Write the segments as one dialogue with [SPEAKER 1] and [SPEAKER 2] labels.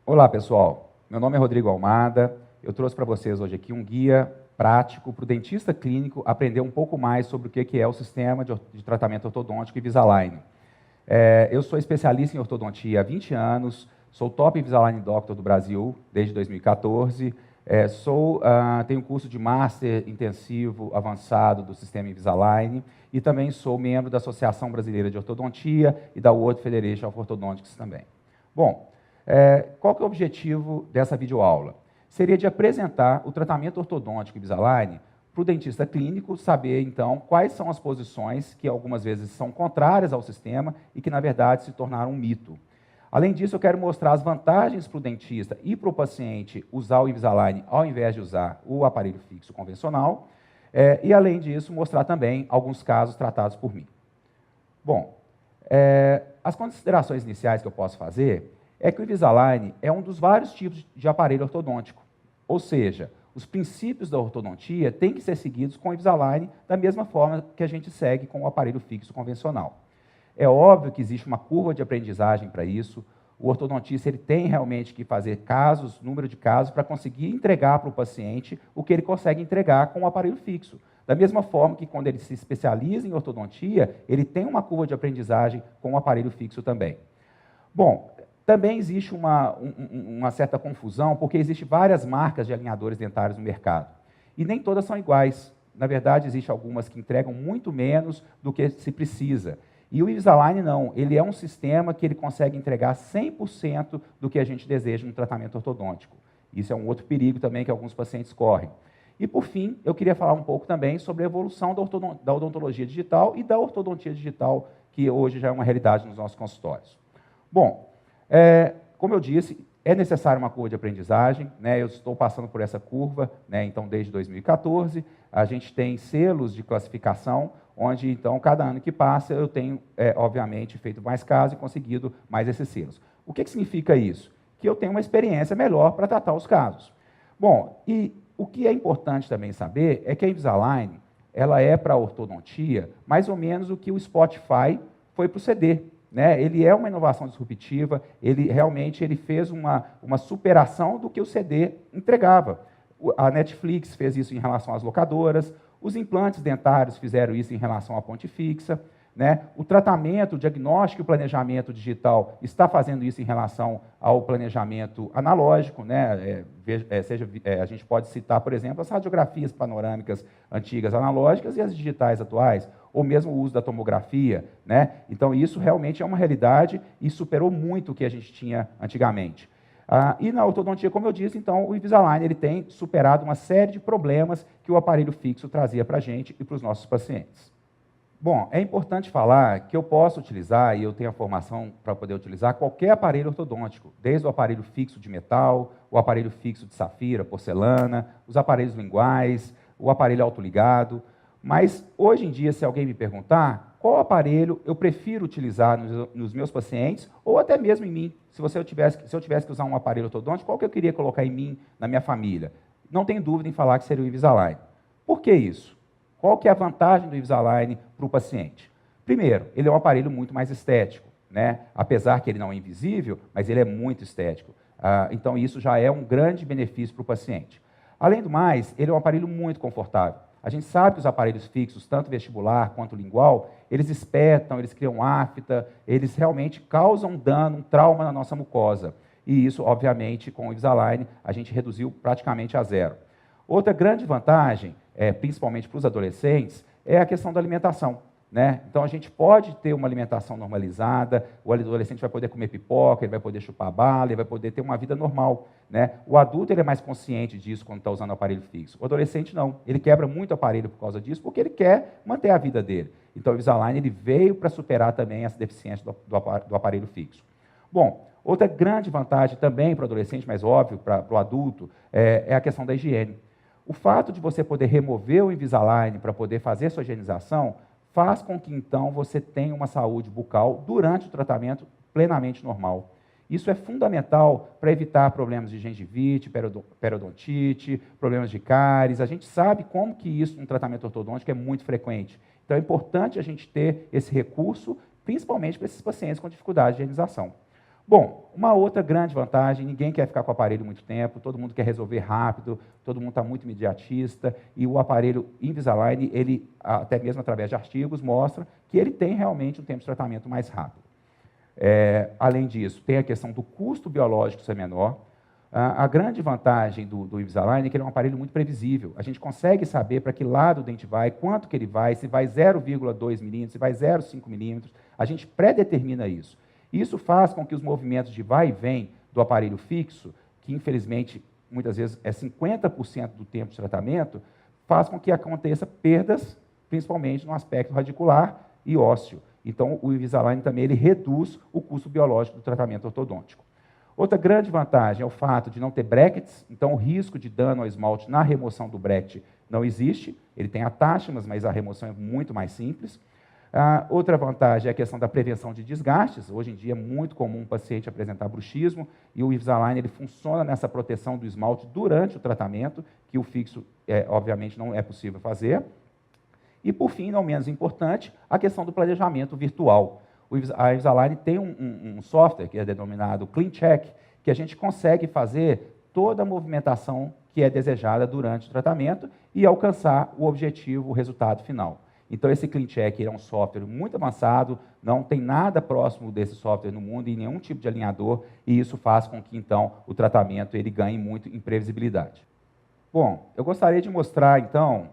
[SPEAKER 1] Olá, pessoal. Meu nome é Rodrigo Almada. Eu trouxe para vocês hoje aqui um guia prático para o dentista clínico aprender um pouco mais sobre o que é o sistema de tratamento ortodôntico Invisalign. Eu sou especialista em ortodontia há 20 anos, sou top Invisalign Doctor do Brasil desde 2014, tenho curso de Master Intensivo Avançado do Sistema Invisalign e também sou membro da Associação Brasileira de Ortodontia e da World Federation of Orthodontics também. Bom, qual que é o objetivo dessa videoaula? Seria de apresentar o tratamento ortodôntico Invisalign para o dentista clínico saber, então, quais são as posições que algumas vezes são contrárias ao sistema e que, na verdade, se tornaram um mito. Além disso, eu quero mostrar as vantagens para o dentista e para o paciente usar o Invisalign ao invés de usar o aparelho fixo convencional. E, além disso, mostrar também alguns casos tratados por mim. Bom, as considerações iniciais que eu posso fazer é que o Invisalign é um dos vários tipos de aparelho ortodôntico. Ou seja, os princípios da ortodontia têm que ser seguidos com o Invisalign da mesma forma que a gente segue com o aparelho fixo convencional. É óbvio que existe uma curva de aprendizagem para isso. O ortodontista ele tem realmente que fazer número de casos, para conseguir entregar para o paciente o que ele consegue entregar com o aparelho fixo. Da mesma forma que quando ele se especializa em ortodontia, ele tem uma curva de aprendizagem com o aparelho fixo também. Bom, também existe uma certa confusão, porque existem várias marcas de alinhadores dentários no mercado. E nem todas são iguais. Na verdade, existem algumas que entregam muito menos do que se precisa. E o Invisalign não, ele é um sistema que ele consegue entregar 100% do que a gente deseja no tratamento ortodôntico. Isso é um outro perigo também que alguns pacientes correm. E, por fim, eu queria falar um pouco também sobre a evolução da odontologia digital e da ortodontia digital, que hoje já é uma realidade nos nossos consultórios. Bom, como eu disse, é necessária uma curva de aprendizagem, né? Eu estou passando por essa curva, né? Então, desde 2014, a gente tem selos de classificação, onde, então, cada ano que passa, eu tenho, obviamente, feito mais casos e conseguido mais esses selos. O que significa isso? Que eu tenho uma experiência melhor para tratar os casos. Bom, e o que é importante também saber é que a Invisalign, ela é para a ortodontia mais ou menos o que o Spotify foi para o CD. Né? Ele é uma inovação disruptiva, ele realmente fez uma superação do que o CD entregava. A Netflix fez isso em relação às locadoras, os implantes dentários fizeram isso em relação à ponte fixa, né? O tratamento, o diagnóstico e o planejamento digital está fazendo isso em relação ao planejamento analógico. Né? A gente pode citar, por exemplo, as radiografias panorâmicas antigas analógicas e as digitais atuais, ou mesmo o uso da tomografia. Né? Então, isso realmente é uma realidade e superou muito o que a gente tinha antigamente. E na ortodontia, como eu disse, então, o Invisalign ele tem superado uma série de problemas que o aparelho fixo trazia para a gente e para os nossos pacientes. Bom, é importante falar que eu posso utilizar, e eu tenho a formação para poder utilizar, qualquer aparelho ortodôntico, desde o aparelho fixo de metal, o aparelho fixo de safira, porcelana, os aparelhos linguais, o aparelho autoligado. Mas, hoje em dia, se alguém me perguntar qual aparelho eu prefiro utilizar nos meus pacientes, ou até mesmo em mim, se eu tivesse que usar um aparelho ortodôntico, qual que eu queria colocar em mim, na minha família? Não tem dúvida em falar que seria o Invisalign. Por que isso? Qual que é a vantagem do Invisalign para o paciente? Primeiro, ele é um aparelho muito mais estético, né? Apesar que ele não é invisível, mas ele é muito estético. Então, isso já é um grande benefício para o paciente. Além do mais, ele é um aparelho muito confortável. A gente sabe que os aparelhos fixos, tanto vestibular quanto lingual, eles espetam, eles criam afta, eles realmente causam dano, um trauma na nossa mucosa. E isso, obviamente, com o Invisalign, a gente reduziu praticamente a zero. Outra grande vantagem, principalmente para os adolescentes, é a questão da alimentação. Né? Então, a gente pode ter uma alimentação normalizada, o adolescente vai poder comer pipoca, ele vai poder chupar bala, ele vai poder ter uma vida normal. Né? O adulto ele é mais consciente disso quando está usando o aparelho fixo. O adolescente não. Ele quebra muito o aparelho por causa disso, porque ele quer manter a vida dele. Então, o Invisalign ele veio para superar também essa deficiência do aparelho fixo. Bom, outra grande vantagem também para o adolescente, mas óbvio, para o adulto, é a questão da higiene. O fato de você poder remover o Invisalign para poder fazer sua higienização faz com que, então, você tenha uma saúde bucal durante o tratamento plenamente normal. Isso é fundamental para evitar problemas de gengivite, periodontite, problemas de cáries. A gente sabe como que isso no tratamento ortodôntico é muito frequente. Então, é importante a gente ter esse recurso, principalmente para esses pacientes com dificuldade de higienização. Bom, uma outra grande vantagem, ninguém quer ficar com o aparelho muito tempo, todo mundo quer resolver rápido, todo mundo está muito imediatista, e o aparelho Invisalign, ele, até mesmo através de artigos, mostra que ele tem realmente um tempo de tratamento mais rápido. Além disso, tem a questão do custo biológico ser menor. A grande vantagem do Invisalign é que ele é um aparelho muito previsível. A gente consegue saber para que lado o dente vai, quanto que ele vai, se vai 0,2 milímetros, se vai 0,5 milímetros. A gente pré-determina isso. Isso faz com que os movimentos de vai e vem do aparelho fixo, que infelizmente muitas vezes é 50% do tempo de tratamento, faz com que aconteça perdas, principalmente no aspecto radicular e ósseo. Então, o Invisalign também ele reduz o custo biológico do tratamento ortodôntico. Outra grande vantagem é o fato de não ter brackets, então o risco de dano ao esmalte na remoção do bracket não existe. Ele tem atáchimas, mas a remoção é muito mais simples. Outra vantagem é a questão da prevenção de desgastes. Hoje em dia é muito comum um paciente apresentar bruxismo e o Invisalign ele funciona nessa proteção do esmalte durante o tratamento, que o fixo, obviamente, não é possível fazer. E, por fim, não menos importante, a questão do planejamento virtual. A Invisalign tem um software que é denominado CleanCheck, que a gente consegue fazer toda a movimentação que é desejada durante o tratamento e alcançar o objetivo, o resultado final. Então, esse CleanCheck é um software muito avançado, não tem nada próximo desse software no mundo, em nenhum tipo de alinhador, e isso faz com que, então, o tratamento ele ganhe muito em previsibilidade. Bom, eu gostaria de mostrar, então,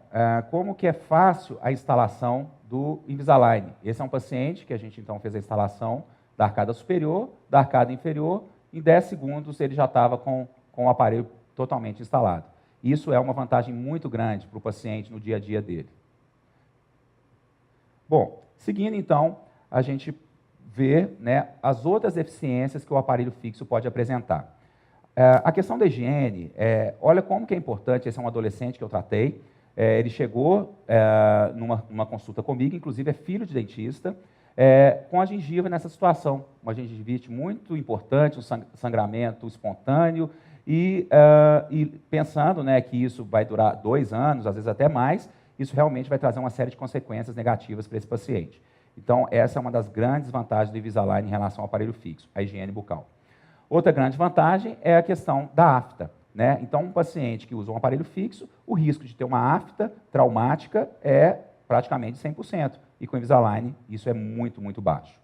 [SPEAKER 1] como que é fácil a instalação do Invisalign. Esse é um paciente que a gente, então, fez a instalação da arcada superior, da arcada inferior, em 10 segundos ele já estava com o aparelho totalmente instalado. Isso é uma vantagem muito grande para o paciente no dia a dia dele. Bom, seguindo, então, a gente vê, né, as outras deficiências que o aparelho fixo pode apresentar. A questão da higiene, olha como que é importante, esse é um adolescente que eu tratei, ele chegou numa consulta comigo, inclusive é filho de dentista, com a gengiva nessa situação, uma gengivite muito importante, um sangramento espontâneo, e pensando, né, que isso vai durar 2 anos, às vezes até mais, isso realmente vai trazer uma série de consequências negativas para esse paciente. Então, essa é uma das grandes vantagens do Invisalign em relação ao aparelho fixo, a higiene bucal. Outra grande vantagem é a questão da afta, né? Então, um paciente que usa um aparelho fixo, o risco de ter uma afta traumática é praticamente 100%, e com o Invisalign isso é muito, muito baixo.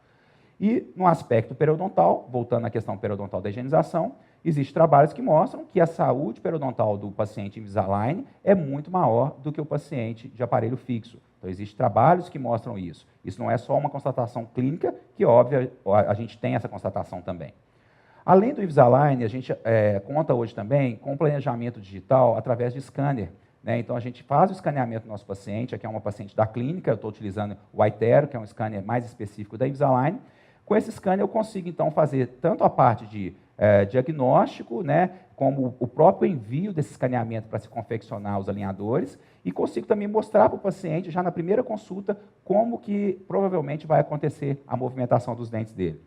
[SPEAKER 1] E no aspecto periodontal, voltando à questão periodontal da higienização, existem trabalhos que mostram que a saúde periodontal do paciente Invisalign é muito maior do que o paciente de aparelho fixo. Então, existem trabalhos que mostram isso. Isso não é só uma constatação clínica, que, óbvio, a gente tem essa constatação também. Além do Invisalign, a gente conta hoje também com o planejamento digital através de scanner, né? Então, a gente faz o escaneamento do nosso paciente, aqui é uma paciente da clínica, eu estou utilizando o iTero, que é um scanner mais específico da Invisalign. Com esse scanner, eu consigo, então, fazer tanto a parte de diagnóstico, né, como o próprio envio desse escaneamento para se confeccionar os alinhadores, e consigo também mostrar para o paciente, já na primeira consulta, como que provavelmente vai acontecer a movimentação dos dentes dele.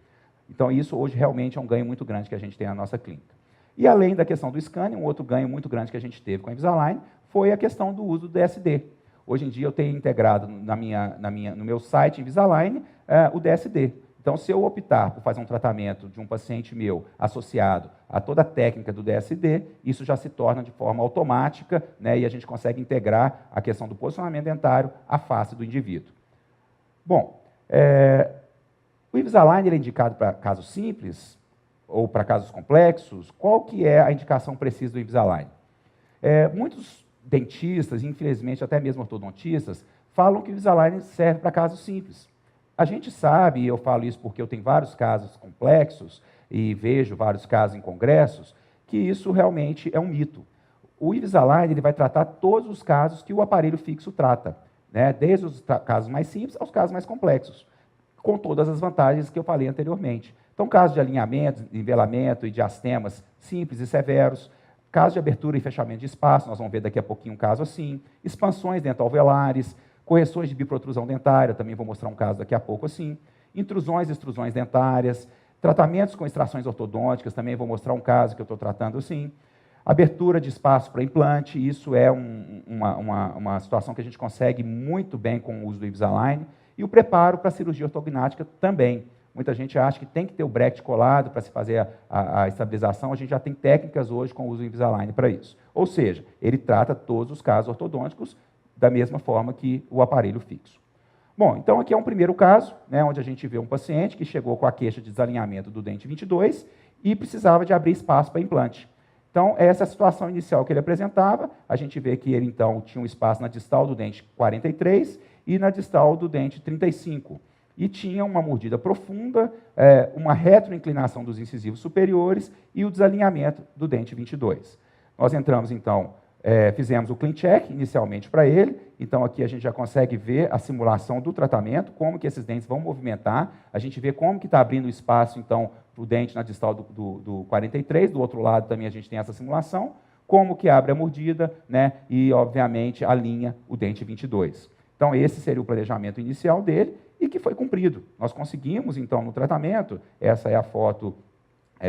[SPEAKER 1] Então, isso hoje realmente é um ganho muito grande que a gente tem na nossa clínica. E além da questão do scanner, um outro ganho muito grande que a gente teve com a Invisalign foi a questão do uso do DSD. Hoje em dia, eu tenho integrado no meu site Invisalign o DSD. Então, se eu optar por fazer um tratamento de um paciente meu associado a toda a técnica do DSD, isso já se torna de forma automática, né, e a gente consegue integrar a questão do posicionamento dentário à face do indivíduo. Bom, o Invisalign ele é indicado para casos simples ou para casos complexos. Qual que é a indicação precisa do Invisalign? Muitos dentistas, infelizmente até mesmo ortodontistas, falam que o Invisalign serve para casos simples. A gente sabe, e eu falo isso porque eu tenho vários casos complexos e vejo vários casos em congressos, que isso realmente é um mito. O Invisalign ele vai tratar todos os casos que o aparelho fixo trata, né? Desde os casos mais simples aos casos mais complexos, com todas as vantagens que eu falei anteriormente. Então, casos de alinhamento, nivelamento e diastemas simples e severos, casos de abertura e fechamento de espaço, nós vamos ver daqui a pouquinho um caso assim, expansões dental-alveolares, correções de biprotrusão dentária, também vou mostrar um caso daqui a pouco assim, intrusões e extrusões dentárias, tratamentos com extrações ortodônticas, também vou mostrar um caso que eu estou tratando assim, abertura de espaço para implante, isso é uma situação que a gente consegue muito bem com o uso do Invisalign, e o preparo para a cirurgia ortognática também. Muita gente acha que tem que ter o bracket colado para se fazer a estabilização. A gente já tem técnicas hoje com o uso do Invisalign para isso. Ou seja, ele trata todos os casos ortodônticos da mesma forma que o aparelho fixo. Bom, então aqui é um primeiro caso, né, onde a gente vê um paciente que chegou com a queixa de desalinhamento do dente 22 e precisava de abrir espaço para implante. Então, essa é a situação inicial que ele apresentava. A gente vê que ele, então, tinha um espaço na distal do dente 43 e na distal do dente 35. E tinha uma mordida profunda, uma retroinclinação dos incisivos superiores e o desalinhamento do dente 22. Nós entramos, então, fizemos o clean check inicialmente para ele. Então, aqui a gente já consegue ver a simulação do tratamento, como que esses dentes vão movimentar. A gente vê como que está abrindo espaço, então, para o dente na distal do 43. Do outro lado também a gente tem essa simulação. Como que abre a mordida, né? E, obviamente, alinha o dente 22. Então, esse seria o planejamento inicial dele e que foi cumprido. Nós conseguimos, então, no tratamento, essa é a foto,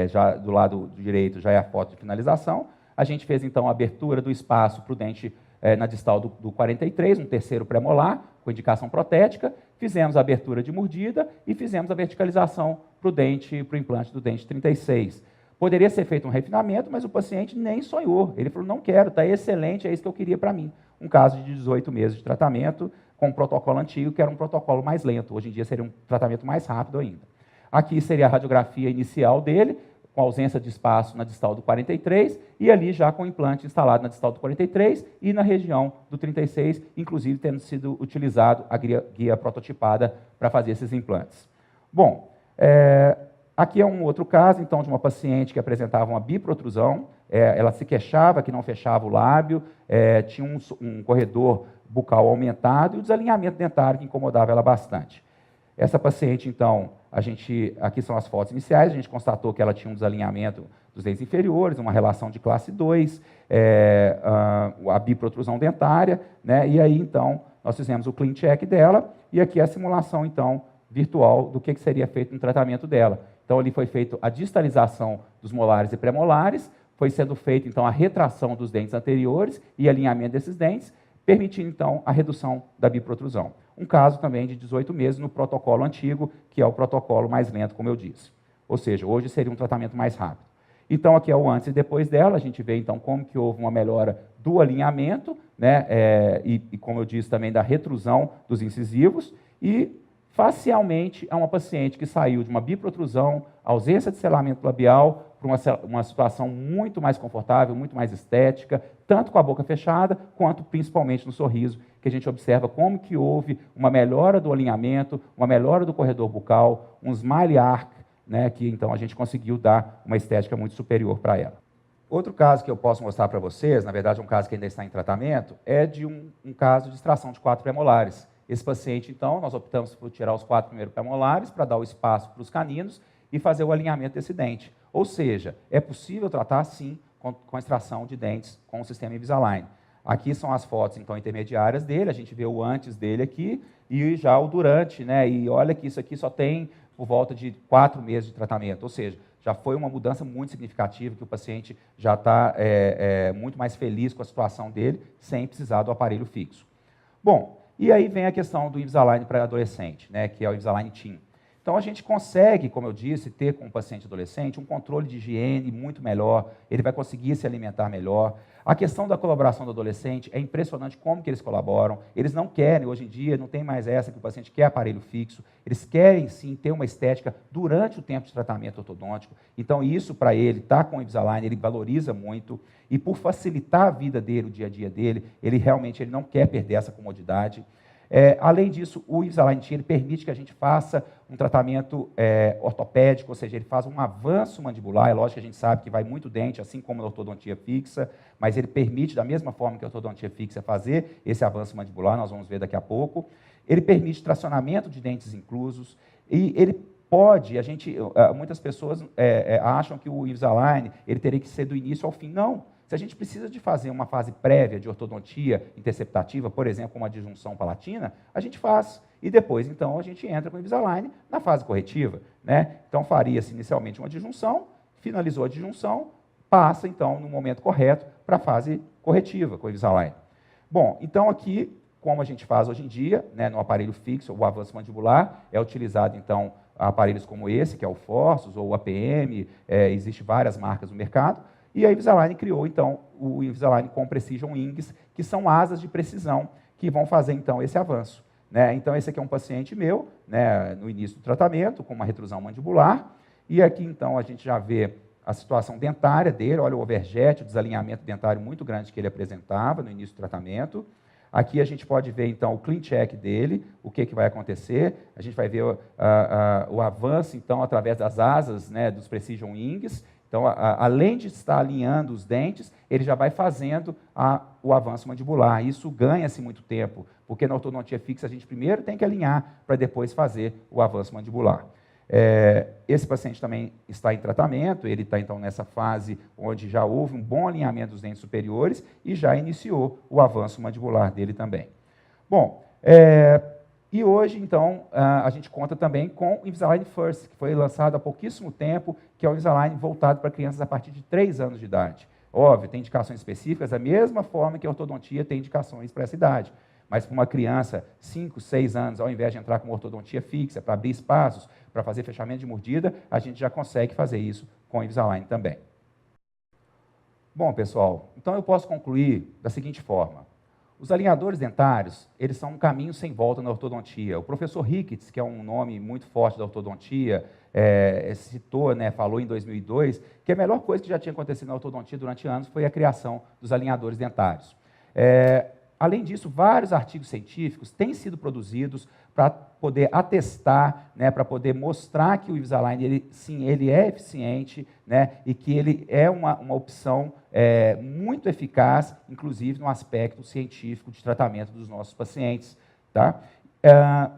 [SPEAKER 1] já do lado direito, já é a foto de finalização. A gente fez, então, a abertura do espaço para o dente na distal do 43, um terceiro premolar, com indicação protética, fizemos a abertura de mordida e fizemos a verticalização para o implante do dente 36. Poderia ser feito um refinamento, mas o paciente nem sonhou. Ele falou, não quero, está excelente, é isso que eu queria para mim. Um caso de 18 meses de tratamento, com um protocolo antigo, que era um protocolo mais lento. Hoje em dia seria um tratamento mais rápido ainda. Aqui seria a radiografia inicial dele, com ausência de espaço na distal do 43, e ali já com o implante instalado na distal do 43 e na região do 36, inclusive tendo sido utilizado a guia prototipada para fazer esses implantes. Bom, aqui é um outro caso, então, de uma paciente que apresentava uma biprotrusão, ela se queixava que não fechava o lábio, tinha um corredor bucal aumentado e o desalinhamento dentário que incomodava ela bastante. Essa paciente, então, aqui são as fotos iniciais, a gente constatou que ela tinha um desalinhamento dos dentes inferiores, uma relação de classe 2, a biprotrusão dentária, né? E aí, então, nós fizemos o clean check dela, e aqui a simulação, então, virtual do que seria feito no tratamento dela. Então, ali foi feita a distalização dos molares e premolares, foi sendo feita, então, a retração dos dentes anteriores e alinhamento desses dentes, permitindo, então, a redução da biprotrusão. Um caso também de 18 meses no protocolo antigo, que é o protocolo mais lento, como eu disse. Ou seja, hoje seria um tratamento mais rápido. Então, aqui é o antes e depois dela, a gente vê, então, como que houve uma melhora do alinhamento, né, e, como eu disse, também da retrusão dos incisivos, e, facialmente, é uma paciente que saiu de uma biprotrusão, ausência de selamento labial, para uma situação muito mais confortável, muito mais estética, tanto com a boca fechada, quanto principalmente no sorriso, que a gente observa como que houve uma melhora do alinhamento, uma melhora do corredor bucal, um smile arc, né, que então a gente conseguiu dar uma estética muito superior para ela. Outro caso que eu posso mostrar para vocês, na verdade um caso que ainda está em tratamento, é de um caso de extração de 4 premolares. Esse paciente, então, nós optamos por tirar os 4 primeiros premolares para dar o espaço para os caninos e fazer o alinhamento desse dente. Ou seja, é possível tratar, sim, com extração de dentes com o sistema Invisalign. Aqui são as fotos, então, intermediárias dele, a gente vê o antes dele aqui e já o durante, né? E olha que isso aqui só tem por volta de 4 meses de tratamento, ou seja, já foi uma mudança muito significativa, que o paciente já está muito mais feliz com a situação dele, sem precisar do aparelho fixo. Bom, e aí vem a questão do Invisalign para adolescente, né, que é o Invisalign Teen. Então, a gente consegue, como eu disse, ter com o paciente adolescente um controle de higiene muito melhor, ele vai conseguir se alimentar melhor. A questão da colaboração do adolescente é impressionante como que eles colaboram. Eles não querem, hoje em dia, não tem mais essa que o paciente quer aparelho fixo. Eles querem, sim, ter uma estética durante o tempo de tratamento ortodôntico. Então, isso, para ele, tá com o Invisalign, ele valoriza muito. E, por facilitar a vida dele, o dia a dia dele, ele realmente não quer perder essa comodidade. Além disso, o Invisalign Teen permite que a gente faça um tratamento ortopédico, ou seja, ele faz um avanço mandibular. É lógico que a gente sabe que vai muito dente, assim como a ortodontia fixa, mas ele permite, da mesma forma que a ortodontia fixa, fazer esse avanço mandibular, nós vamos ver daqui a pouco. Ele permite tracionamento de dentes inclusos, e ele pode, muitas pessoas acham que o Invisalign ele teria que ser do início ao fim. Não. Se a gente precisa de fazer uma fase prévia de ortodontia interceptativa, por exemplo, como a disjunção palatina, a gente faz. E depois, então, a gente entra com o Invisalign na fase corretiva, né? Então, faria-se inicialmente uma disjunção, finalizou a disjunção, passa, então, no momento correto, para a fase corretiva com o Invisalign. Bom, então, aqui, como a gente faz hoje em dia, né, no aparelho fixo, o avanço mandibular, é utilizado, então, aparelhos como esse, que é o Forsus, ou o APM, existem várias marcas no mercado, e a Invisalign criou, então, o Invisalign com Precision Wings, que são asas de precisão, que vão fazer, então, esse avanço. Né? Então, esse aqui é um paciente meu, né, no início do tratamento, com uma retrusão mandibular, e aqui, então, a gente já vê a situação dentária dele, olha o overjet, o desalinhamento dentário muito grande que ele apresentava no início do tratamento. Aqui a gente pode ver, então, o clean check dele, o que vai acontecer. A gente vai ver o avanço, então, através das asas, né, dos Precision Wings. Então, além de estar alinhando os dentes, ele já vai fazendo o avanço mandibular. Isso ganha-se muito tempo, porque na ortodontia fixa a gente primeiro tem que alinhar para depois fazer o avanço mandibular. Esse paciente também está em tratamento, ele está então nessa fase onde já houve um bom alinhamento dos dentes superiores e já iniciou o avanço mandibular dele também. Bom, e hoje então a gente conta também com o Invisalign First, que foi lançado há pouquíssimo tempo, que é o Invisalign voltado para crianças a partir de 3 anos de idade. Óbvio, tem indicações específicas, da mesma forma que a ortodontia tem indicações para essa idade. Mas para uma criança, 5, 6 anos, ao invés de entrar com uma ortodontia fixa, para abrir espaços, para fazer fechamento de mordida, a gente já consegue fazer isso com o Invisalign também. Bom, pessoal, então eu posso concluir da seguinte forma. Os alinhadores dentários, eles são um caminho sem volta na ortodontia. O professor Ricketts, que é um nome muito forte da ortodontia, citou, né, falou em 2002, que a melhor coisa que já tinha acontecido na ortodontia durante anos foi a criação dos alinhadores dentários. Além disso, vários artigos científicos têm sido produzidos para poder atestar, né, para poder mostrar que o Invisalign, ele é eficiente, né, e que ele é uma opção muito eficaz, inclusive no aspecto científico de tratamento dos nossos pacientes. Tá?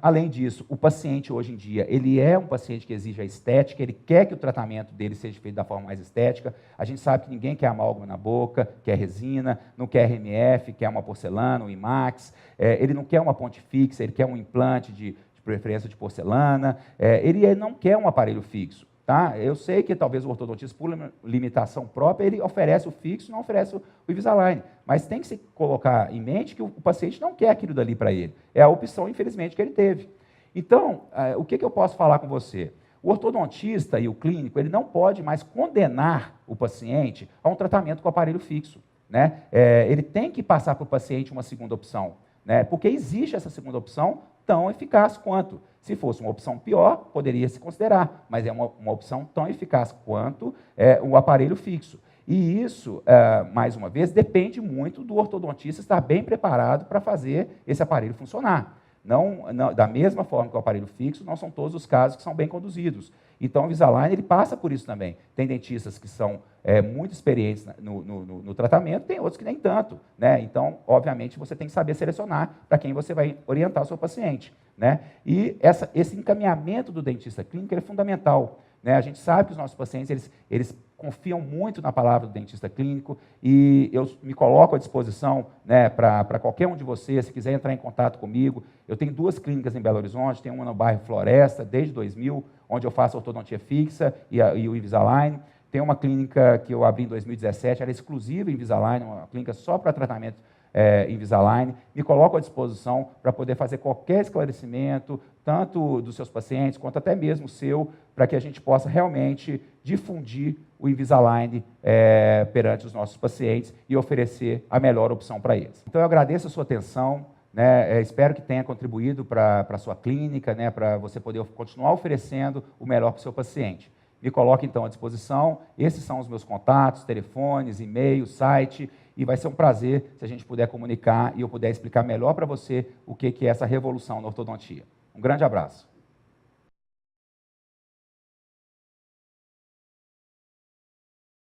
[SPEAKER 1] Além disso, o paciente hoje em dia, ele é um paciente que exige a estética, ele quer que o tratamento dele seja feito da forma mais estética. A gente sabe que ninguém quer amálgama na boca, quer resina, não quer RMF, quer uma porcelana, um IMAX, ele não quer uma ponte fixa, ele quer um implante de preferência de porcelana, ele não quer um aparelho fixo. Tá? Eu sei que talvez o ortodontista, por limitação própria, ele oferece o fixo, não oferece o Invisalign. Mas tem que se colocar em mente que o paciente não quer aquilo dali para ele. É a opção, infelizmente, que ele teve. Então, o que eu posso falar com você? O ortodontista e o clínico, ele não pode mais condenar o paciente a um tratamento com aparelho fixo. Né? Ele tem que passar para o paciente uma segunda opção, né? Porque existe essa segunda opção tão eficaz quanto. Se fosse uma opção pior, poderia se considerar, mas é uma opção tão eficaz quanto o aparelho fixo. E isso, mais uma vez, depende muito do ortodontista estar bem preparado para fazer esse aparelho funcionar. Não, da mesma forma que o aparelho fixo, não são todos os casos que são bem conduzidos. Então, o Invisalign, ele passa por isso também. Tem dentistas que são muito experientes no tratamento, tem outros que nem tanto. Né? Então, obviamente, você tem que saber selecionar para quem você vai orientar o seu paciente. Né? E esse encaminhamento do dentista clínico é fundamental. Né? A gente sabe que os nossos pacientes, eles confiam muito na palavra do dentista clínico e eu me coloco à disposição, né, para qualquer um de vocês, se quiser entrar em contato comigo. Eu tenho 2 clínicas em Belo Horizonte, tenho uma no bairro Floresta, desde 2000, onde eu faço ortodontia fixa e o Invisalign. Tem uma clínica que eu abri em 2017, era exclusiva Invisalign, uma clínica só para tratamento Invisalign. Me coloco à disposição para poder fazer qualquer esclarecimento, tanto dos seus pacientes, quanto até mesmo o seu, para que a gente possa realmente difundir o Invisalign perante os nossos pacientes e oferecer a melhor opção para eles. Então, eu agradeço a sua atenção, né? Espero que tenha contribuído para a sua clínica, né? Para você poder continuar oferecendo o melhor para o seu paciente. Me coloque, então, à disposição. Esses são os meus contatos, telefones, e-mail, site, e vai ser um prazer se a gente puder comunicar e eu puder explicar melhor para você o que é essa revolução na ortodontia. Um grande abraço.